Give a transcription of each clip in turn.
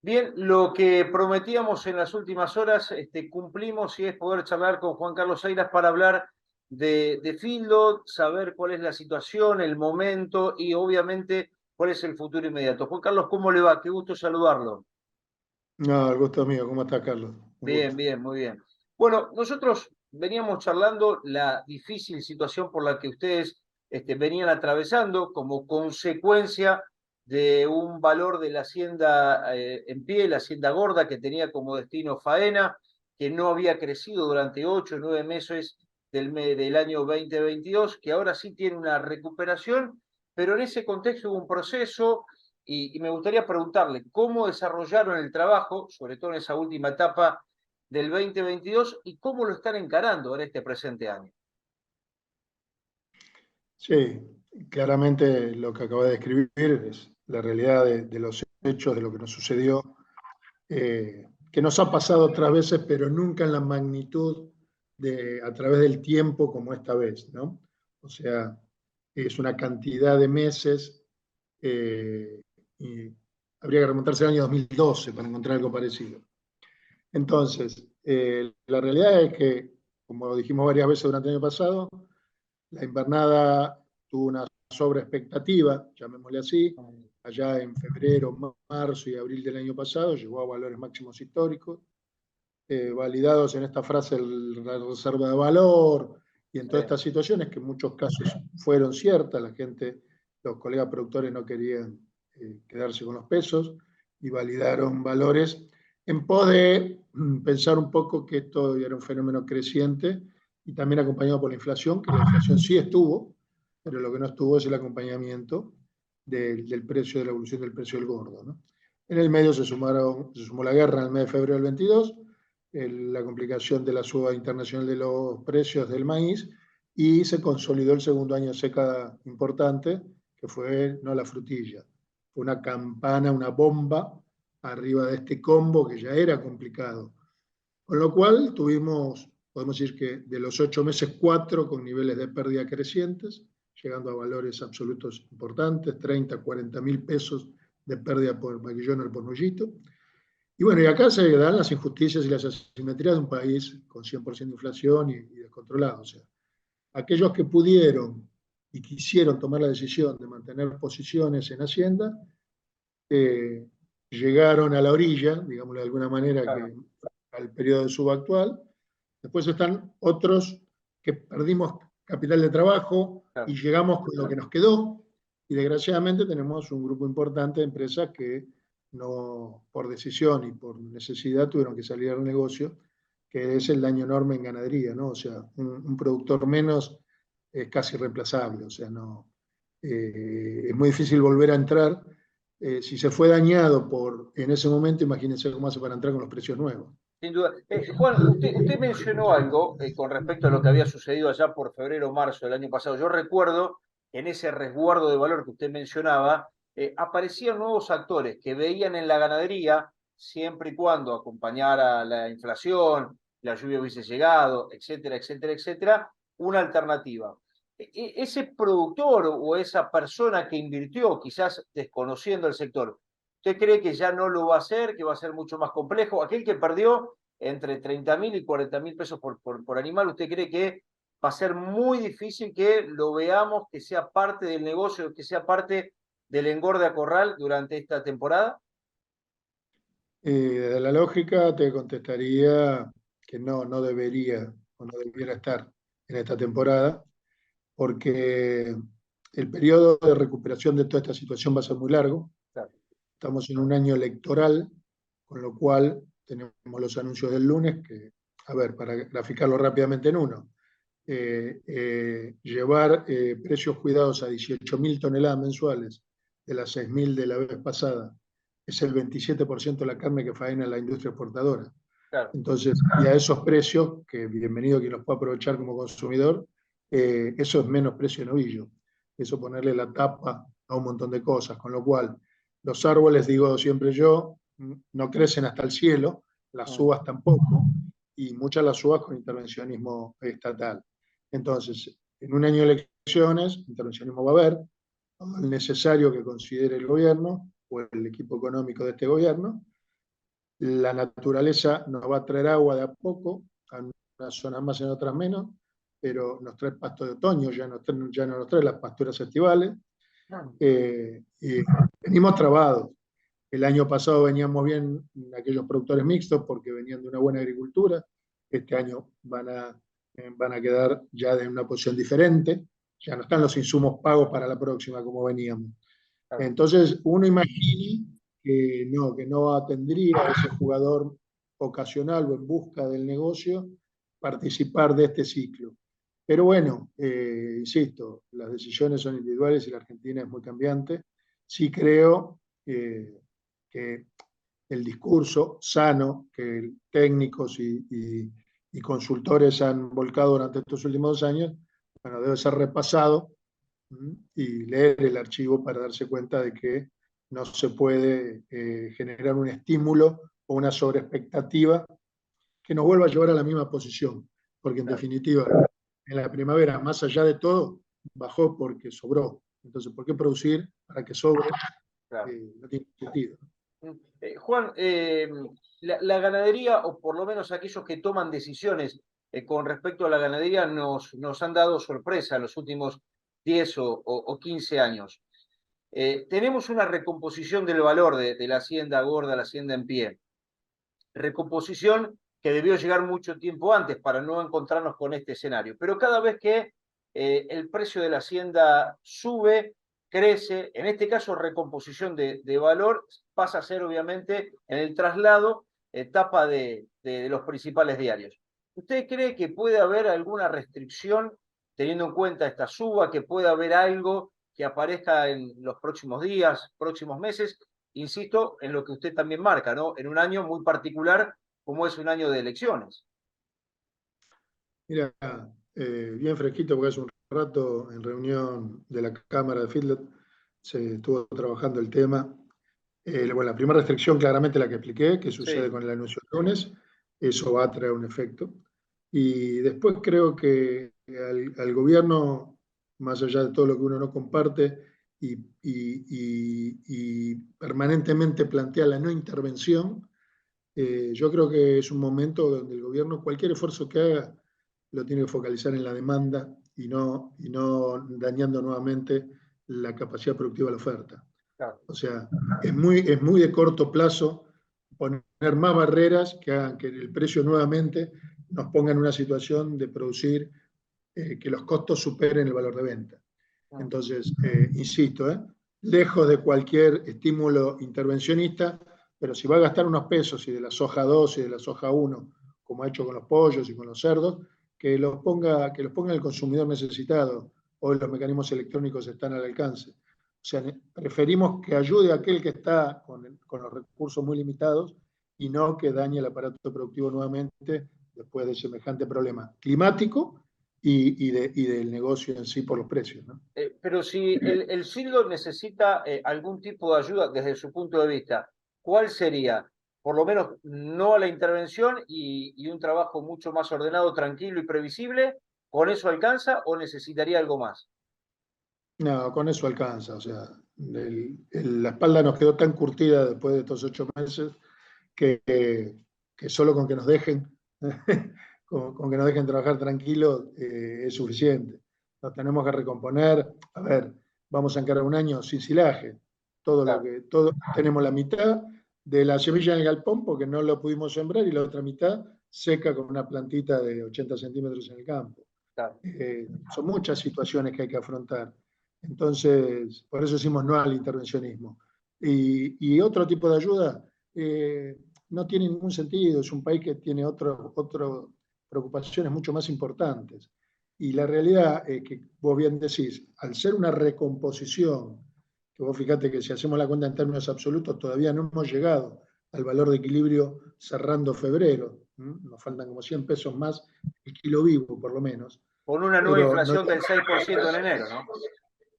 Bien, lo que prometíamos en las últimas horas, cumplimos y es poder charlar con Juan Carlos Eiras para hablar de Fieldot, saber cuál es la situación, el momento y obviamente cuál es el futuro inmediato. Juan Carlos, ¿cómo le va? Qué gusto saludarlo. No, el gusto es mío. ¿Cómo estás, Carlos? Un Bien, gusto. bien, muy bien. Bueno, nosotros veníamos charlando la difícil situación por la que ustedes venían atravesando como consecuencia de un valor de la hacienda en pie, la hacienda gorda que tenía como destino faena, que no había crecido durante 8 o 9 meses del año 2022, que ahora sí tiene una recuperación, pero en ese contexto hubo un proceso y me gustaría preguntarle cómo desarrollaron el trabajo, sobre todo en esa última etapa del 2022 y cómo lo están encarando en este presente año. Sí, claramente lo que acabas de describir es la realidad de los hechos, de lo que nos sucedió, que nos ha pasado otras veces, pero nunca en la magnitud a través del tiempo como esta vez, ¿no? O sea, es una cantidad de meses y habría que remontarse al año 2012 para encontrar algo parecido. Entonces, la realidad es que, como dijimos varias veces durante el año pasado, la invernada tuvo una sobreexpectativa, llamémosle así, allá en febrero, marzo y abril del año pasado, llegó a valores máximos históricos, validados en esta frase la reserva de valor y en todas Sí. estas situaciones que en muchos casos fueron ciertas, la gente, los colegas productores no querían quedarse con los pesos y validaron valores en pos de pensar un poco que esto era un fenómeno creciente y también acompañado por la inflación, que la inflación sí estuvo, pero lo que no estuvo es el acompañamiento del precio, de la evolución del precio del gordo, ¿no? En el medio se sumó la guerra en el mes de febrero del 22, la complicación de la suba internacional de los precios del maíz y se consolidó el segundo año de seca importante, que fue no la frutilla, fue una campana, una bomba arriba de este combo que ya era complicado. Con lo cual tuvimos, podemos decir que de los 8 meses, 4 con niveles de pérdida crecientes, llegando a valores absolutos importantes, 30, 40 mil pesos de pérdida por maquillón o por mollito. Y bueno, y acá se dan las injusticias y las asimetrías de un país con 100% de inflación y descontrolado. O sea, aquellos que pudieron y quisieron tomar la decisión de mantener posiciones en Hacienda, eh, llegaron a la orilla, digámoslo de alguna manera, Claro, que al periodo de suba actual. Después están otros que perdimos capital de trabajo y claro. llegamos con lo que nos quedó. Y desgraciadamente tenemos un grupo importante de empresas que no, por decisión y por necesidad, tuvieron que salir al negocio, que es el daño enorme en ganadería, ¿no? O sea, un productor menos es casi reemplazable, o sea, no, es muy difícil volver a entrar. Si se fue dañado en ese momento, imagínense cómo hace para entrar con los precios nuevos. Sin duda. Juan, usted mencionó algo con respecto a lo que había sucedido allá por febrero o marzo del año pasado. Yo recuerdo que en ese resguardo de valor que usted mencionaba, aparecían nuevos actores que veían en la ganadería, siempre y cuando acompañara la inflación, la lluvia hubiese llegado, etcétera, etcétera, etcétera, una alternativa. Ese productor o esa persona que invirtió, quizás desconociendo el sector, ¿usted cree que ya no lo va a hacer, que va a ser mucho más complejo? Aquel que perdió entre 30.000 y 40.000 pesos por animal, ¿usted cree que va a ser muy difícil que lo veamos, que sea parte del negocio, que sea parte del engorde a corral durante esta temporada? Desde la lógica te contestaría que no, no debería o no debiera estar en esta temporada, porque el periodo de recuperación de toda esta situación va a ser muy largo. Claro. Estamos en un año electoral, con lo cual tenemos los anuncios del lunes, que, a ver, para graficarlo rápidamente en uno, llevar precios cuidados a 18.000 toneladas mensuales de las 6.000 de la vez pasada, es el 27% de la carne que faena la industria exportadora. Claro. Entonces, y a esos precios, que bienvenido quien los pueda aprovechar como consumidor, eso es menos precio en ovillo. Eso ponerle la tapa a un montón de cosas. Con lo cual, los árboles, digo siempre yo, no crecen hasta el cielo, las Mm. uvas tampoco, y muchas las uvas con intervencionismo estatal. Entonces, en un año de elecciones, intervencionismo va a haber, todo el necesario que considere el gobierno o el equipo económico de este gobierno, La naturaleza nos va a traer agua de a poco, a unas zonas más, en otras menos, pero nos trae pasto de otoño, ya no nos trae las pasturas estivales. Y venimos trabados. El año pasado veníamos bien aquellos productores mixtos porque venían de una buena agricultura. Este año van a quedar ya en una posición diferente. Ya no están los insumos pagos para la próxima como veníamos. Entonces, uno imagina que no tendría ese jugador ocasional o en busca del negocio participar de este ciclo. Pero bueno, insisto, las decisiones son individuales y la Argentina es muy cambiante. Sí creo que el discurso sano que técnicos y consultores han volcado durante estos últimos 2 años, bueno, debe ser repasado y leer el archivo para darse cuenta de que no se puede generar un estímulo o una sobreexpectativa que nos vuelva a llevar a la misma posición, porque en definitiva, en la primavera, más allá de todo, bajó porque sobró. Entonces, ¿por qué producir para que sobre? No tiene sentido. Juan, la ganadería, o por lo menos aquellos que toman decisiones con respecto a la ganadería, nos han dado sorpresa en los últimos 10 o 15 años. Tenemos una recomposición del valor de la hacienda gorda, la hacienda en pie. Recomposición que debió llegar mucho tiempo antes para no encontrarnos con este escenario. Pero cada vez que el precio de la hacienda sube, crece, en este caso recomposición de valor, pasa a ser obviamente en el traslado etapa de los principales diarios. ¿Usted cree que puede haber alguna restricción teniendo en cuenta esta suba, que puede haber algo que aparezca en los próximos días, próximos meses? Insisto en lo que usted también marca, ¿no? En un año muy particular como es un año de elecciones. Mira, bien fresquito porque hace un rato en reunión de la Cámara de Feedlot se estuvo trabajando el tema. Bueno, la primera restricción, claramente la que expliqué, que sucede Sí. con el anuncio de lunes, eso va a traer un efecto. Y después creo que al gobierno, más allá de todo lo que uno no comparte y permanentemente plantea la no intervención, yo creo que es un momento donde el gobierno, cualquier esfuerzo que haga, lo tiene que focalizar en la demanda y no dañando nuevamente la capacidad productiva de la oferta. Claro. O sea, es muy de corto plazo poner más barreras que hagan que el precio nuevamente nos ponga en una situación de producir que los costos superen el valor de venta. Entonces, insisto, lejos de cualquier estímulo intervencionista, pero si va a gastar unos pesos y de la soja 2 y de la soja 1, como ha hecho con los pollos y con los cerdos, que los ponga el consumidor necesitado. Hoy los mecanismos electrónicos están al alcance. O sea, preferimos que ayude a aquel que está con los recursos muy limitados y no que dañe el aparato productivo nuevamente después de semejante problema climático y del negocio en sí por los precios, ¿no? Pero si el sildo necesita algún tipo de ayuda desde su punto de vista, ¿cuál sería? Por lo menos no a la intervención y un trabajo mucho más ordenado, tranquilo y previsible. ¿Con eso alcanza o necesitaría algo más? No, con eso alcanza. O sea, la espalda nos quedó tan curtida después de estos 8 meses que, que solo con que nos dejen, con que nos dejen trabajar tranquilo es suficiente. Nos tenemos que recomponer. A ver, vamos a encarar un año sin silaje. Claro. Tenemos la mitad de la semilla en el galpón porque no lo pudimos sembrar y la otra mitad seca con una plantita de 80 centímetros en el campo. Claro. Son muchas situaciones que hay que afrontar. Entonces, por eso decimos no al intervencionismo. Y otro tipo de ayuda no tiene ningún sentido. Es un país que tiene otras preocupaciones mucho más importantes. Y la realidad es que vos bien decís, al ser una recomposición, que vos fíjate que si hacemos la cuenta en términos absolutos, todavía no hemos llegado al valor de equilibrio cerrando febrero. Nos faltan como 100 pesos más el kilo vivo, por lo menos. Con una nueva Pero no, inflación del 6% en enero, ¿no?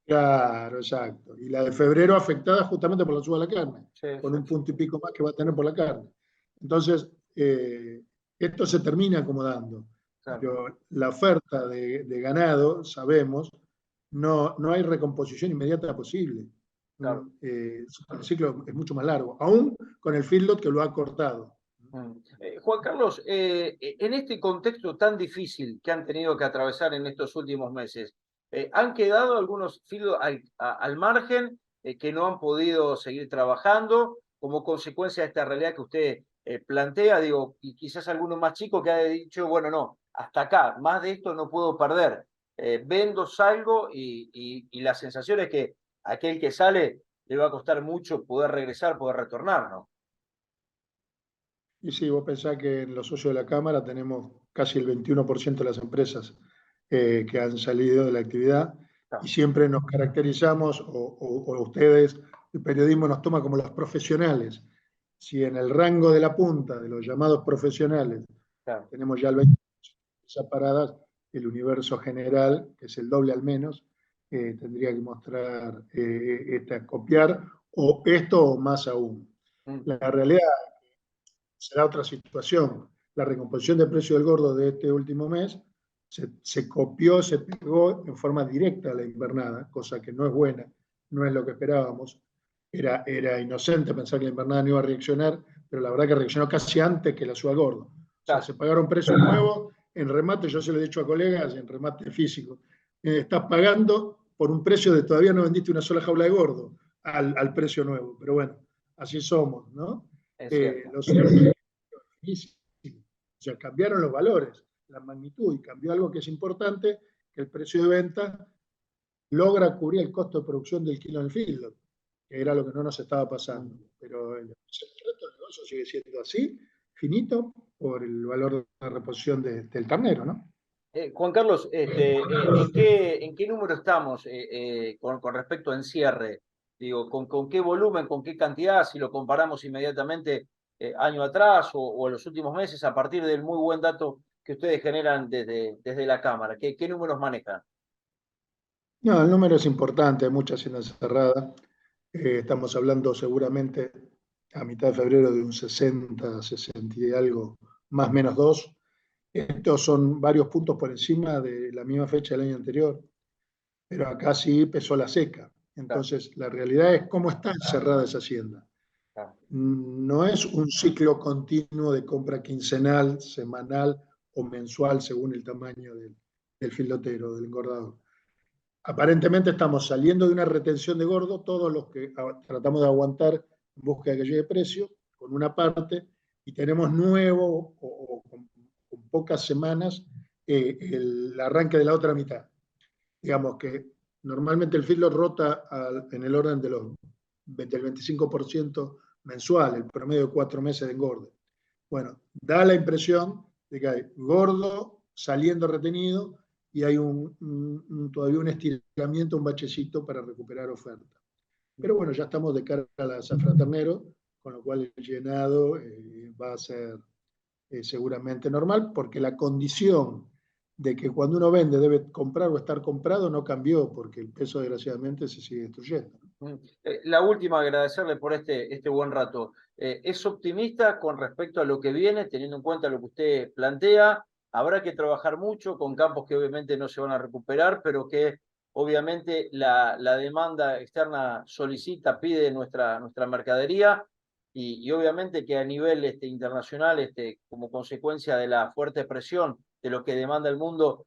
claro, exacto. Y la de febrero afectada justamente por la suba de la carne, Sí, con sí, un sí. punto y pico más que va a tener por la carne. Entonces, esto se termina acomodando. Claro. Pero la oferta de ganado, sabemos, no hay recomposición inmediata posible. Claro. El ciclo es mucho más largo, aún con el feedlot que lo ha cortado. Juan Carlos, en este contexto tan difícil que han tenido que atravesar en estos últimos meses, ¿han quedado algunos filos al margen que no han podido seguir trabajando como consecuencia de esta realidad que usted plantea? Digo, y quizás alguno más chico que haya dicho, bueno, no, hasta acá, más de esto no puedo perder. Vendo, salgo y la sensación es que aquel que sale le va a costar mucho poder regresar, poder retornar, ¿no? Y sí, vos pensás que en los socios de la Cámara tenemos casi el 21% de las empresas que han salido de la actividad y siempre nos caracterizamos, o ustedes, el periodismo nos toma como los profesionales. Si en el rango de la punta de los llamados profesionales Claro. tenemos ya el 20% de esas paradas, el universo general, que es el doble al menos, tendría que mostrar, copiar o esto o más aún. La realidad será otra situación. La recomposición del precio del gordo de este último mes se copió, se pegó en forma directa a la invernada, cosa que no es buena, no es lo que esperábamos. Era inocente pensar que la invernada no iba a reaccionar, pero la verdad que reaccionó casi antes que la suba al gordo. O sea, se pagaron precios nuevos en remate, yo se lo he dicho a colegas, en remate físico. Estás pagando por un precio de todavía no vendiste una sola jaula de gordo al precio nuevo, pero bueno, así somos, ¿no? Lo cierto es que o sea, cambiaron los valores, la magnitud, y cambió algo que es importante, que el precio de venta logra cubrir el costo de producción del kilo en el feedlot, que era lo que no nos estaba pasando. Pero el resto del negocio sigue siendo así, finito, por el valor de la reposición del ternero, ¿no? Juan Carlos, ¿en qué número estamos con respecto a encierre? Digo, ¿con qué volumen, con qué cantidad, si lo comparamos inmediatamente año atrás o en los últimos meses, a partir del muy buen dato que ustedes generan desde la Cámara? ¿Qué números manejan? No, el número es importante, hay mucha hacienda cerrada. Estamos hablando seguramente a mitad de febrero de un 60, 60 y algo, más o menos 2. Estos son varios puntos por encima de la misma fecha del año anterior, pero acá sí pesó la seca. Entonces, la realidad es cómo está cerrada esa hacienda. No es un ciclo continuo de compra quincenal, semanal o mensual según el tamaño del filotero, del engordador. Aparentemente estamos saliendo de una retención de gordo, todos los que tratamos de aguantar en busca de que llegue precio, con una parte, y tenemos nuevo o con pocas semanas el arranque de la otra mitad. Digamos que normalmente el feedlot rota en el orden del 25% mensual, el promedio de 4 meses de engorde. Bueno, da la impresión de que hay gordo saliendo retenido y hay todavía un estiramiento, un bachecito para recuperar oferta. Pero bueno, ya estamos de cara a la zafra ternero, con lo cual el llenado va a ser seguramente normal, porque la condición de que cuando uno vende debe comprar o estar comprado no cambió, porque el peso desgraciadamente se sigue destruyendo. La última, agradecerle por este buen rato. ¿Es optimista con respecto a lo que viene, teniendo en cuenta lo que usted plantea? Habrá que trabajar mucho con campos que obviamente no se van a recuperar, pero que obviamente la demanda externa solicita, pide nuestra mercadería y obviamente que a nivel internacional, como consecuencia de la fuerte presión de lo que demanda el mundo,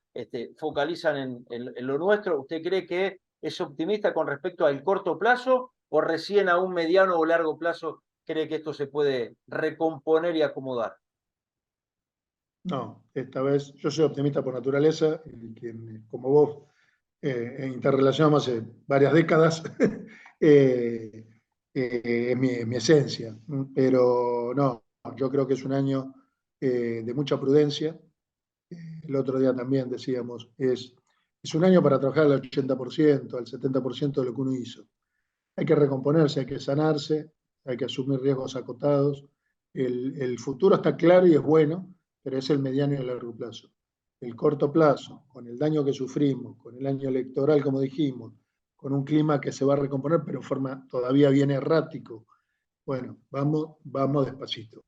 focalizan en lo nuestro. ¿Usted cree que es optimista con respecto al corto plazo o recién a un mediano o largo plazo cree que esto se puede recomponer y acomodar? No, esta vez yo soy optimista por naturaleza, y quien, como vos, interrelacionamos hace varias décadas, es mi esencia. Pero no, yo creo que es un año de mucha prudencia. El otro día también decíamos, es un año para trabajar al 80%, al 70% de lo que uno hizo. Hay que recomponerse, hay que sanarse, hay que asumir riesgos acotados. El futuro está claro y es bueno, pero es el mediano y el largo plazo. El corto plazo, con el daño que sufrimos, con el año electoral, como dijimos, con un clima que se va a recomponer, pero en forma todavía bien errático. Bueno, vamos despacito.